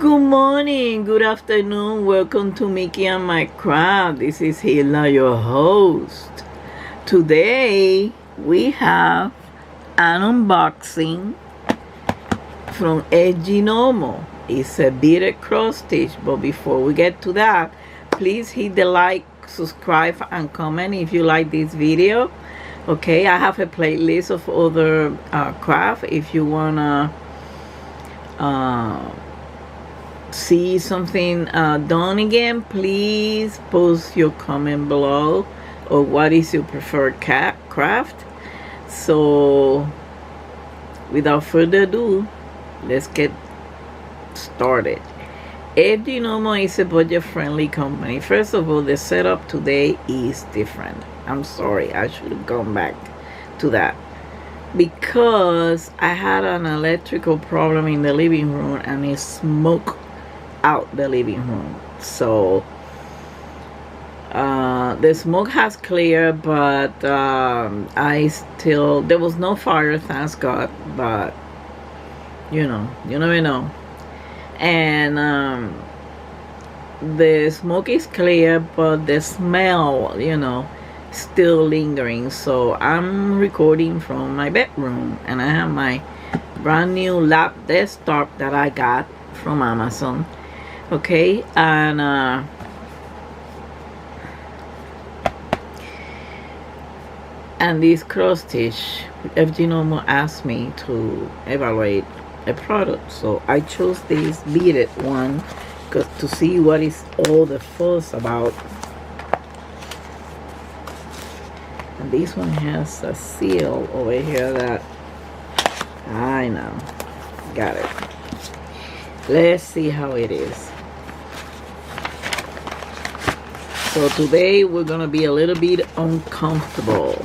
Good morning, good afternoon, welcome to Mickey and my craft. This is Hilda, your host. Today we have an unboxing from Fgnormal. It's a beaded cross stitch, but before we get to that, please hit the like, subscribe, and comment if you like this video. Okay, I have a playlist of other craft if you wanna see something done again. Please post your comment below, or what is your preferred craft. So without further ado, let's get started. Fgnormal is a budget-friendly company. First of all, the setup today is different. I'm sorry, I should have gone back to that, because I had an electrical problem in the living room and it smoked out the living room. So the smoke has cleared, but there was no fire, thank God, but you never know. And the smoke is clear, but the smell, still lingering. So I'm recording from my bedroom, and I have my brand new lap desktop that I got from Amazon. Okay, and this cross stitch, Fgnormal asked me to evaluate a product, so I chose this beaded one to see what is all the fuss about. And this one has a seal over here that I know. Got it. Let's see how it is. So today we're gonna be a little bit uncomfortable,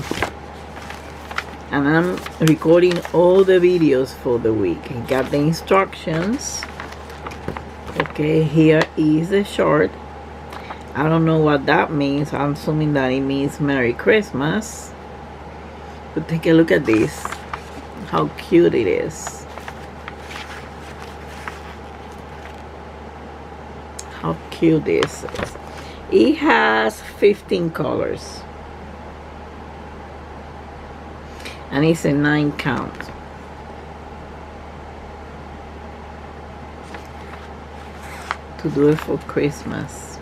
and I'm recording all the videos for the week. I got the instructions. Okay, here is the short. I don't know what that means. I'm assuming that it means Merry Christmas. But take a look at this. How cute it is. How cute this is. It has 15 colors. And it's a 9 count. To do it for Christmas.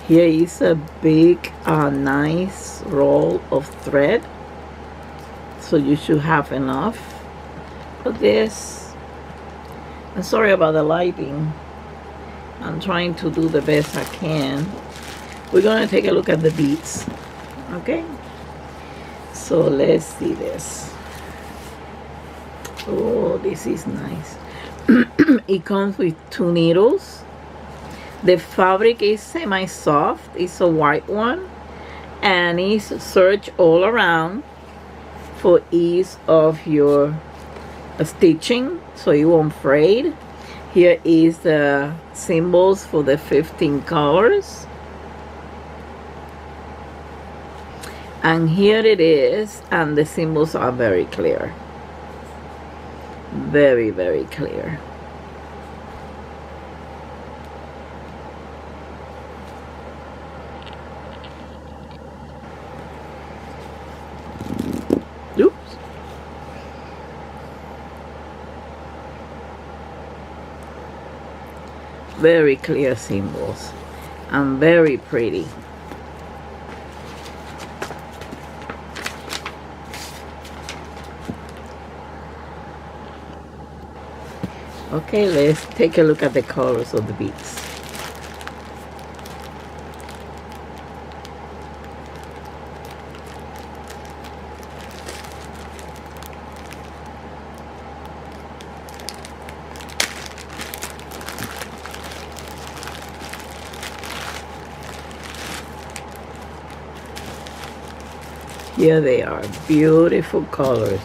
Here is a big nice roll of thread, so you should have enough for this. I'm sorry about the lighting. I'm trying to do the best I can. We're gonna take a look at the beads. Okay, so let's see this. Oh, this is nice. It comes with 2 needles. The fabric is semi-soft. It's a white one, and it's serged all around for ease of your stitching, so you won't fade. Here is the symbols for the 15 colors, and here it is, and the symbols are very clear, very, very clear. Oops. Very clear symbols and very pretty. Okay, let's take a look at the colors of the beads. Here they are, beautiful colors.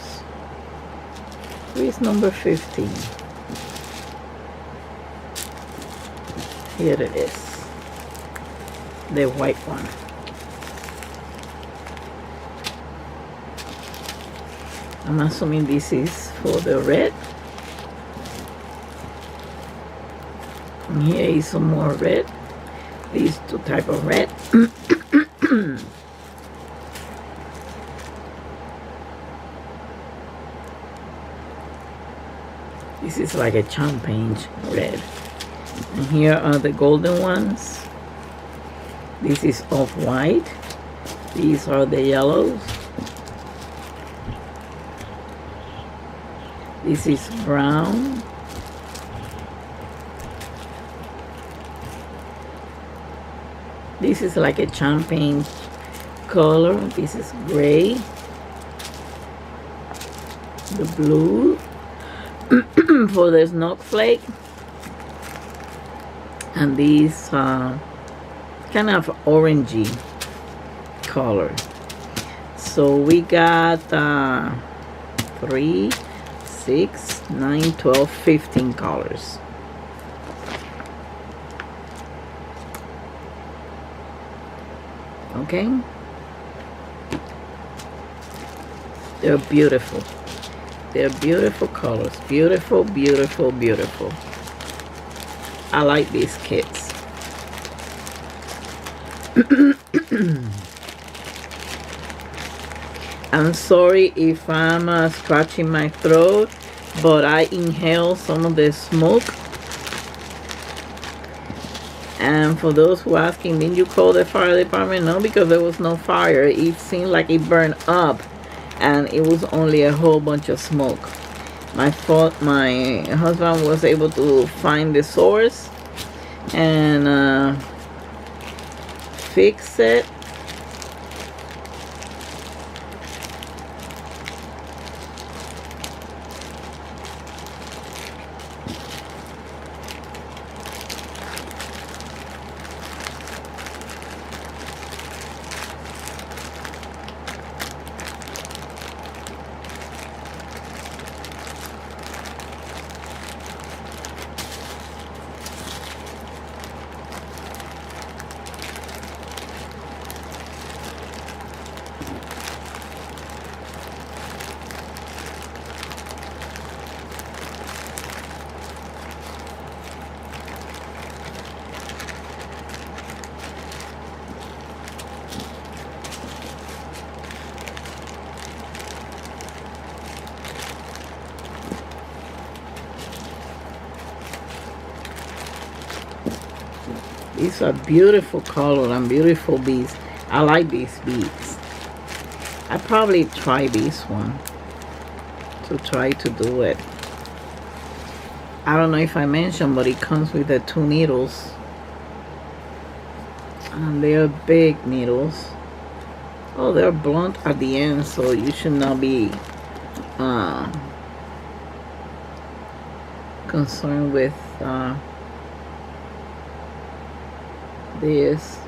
Where is number 15? Here it is, the white one. I'm assuming this is for the red. And here is some more red. These two type of red. This is like a champagne red. And here are the golden ones. This is off-white. These are the yellows. This is brown. This is like a champagne color. This is gray. The blue for the snowflake. And these kind of orangey color. So we got 3, 6, 9, 12, 15 colors. Okay, they're beautiful. They're beautiful colors. Beautiful, beautiful, beautiful. I like these kits. I'm sorry if I'm scratching my throat, but I inhaled some of the smoke. And for those who are asking, didn't you call the fire department? No, because there was no fire. It seemed like it burned up, and it was only a whole bunch of smoke. My husband was able to find the source and fix it. These are beautiful color and beautiful beads. I like these beads. I probably try this one to try to do it. I don't know if I mentioned, but it comes with the 2 needles, and they're big needles. Oh, they're blunt at the end, so you should not be concerned with this.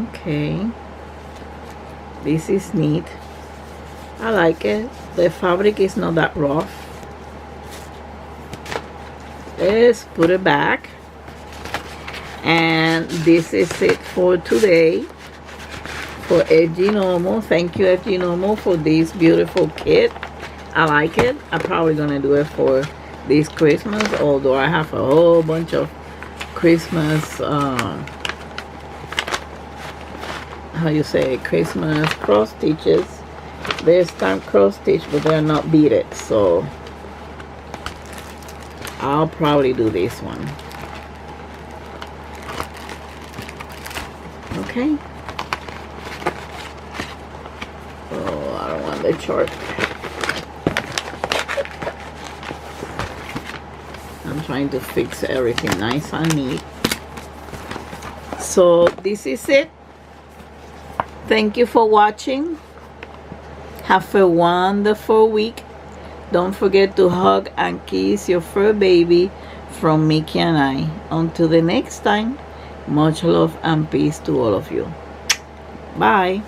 Okay, this is neat. I like it. The fabric is not that rough. Let's put it back, and this is it for today for Fgnormal. Thank you, Fgnormal, for this beautiful kit. I like it. I'm probably gonna do it for this Christmas, although I have a whole bunch of Christmas how you say, Christmas cross stitches. They're stamped cross stitch, but they're not beaded, so I'll probably do this one. Okay. Oh, I don't want the chart. I'm trying to fix everything nice and neat. So this is it. Thank you for watching. Have a wonderful week. Don't forget to hug and kiss your fur baby from Mickey and I. Until the next time, much love and peace to all of you. Bye.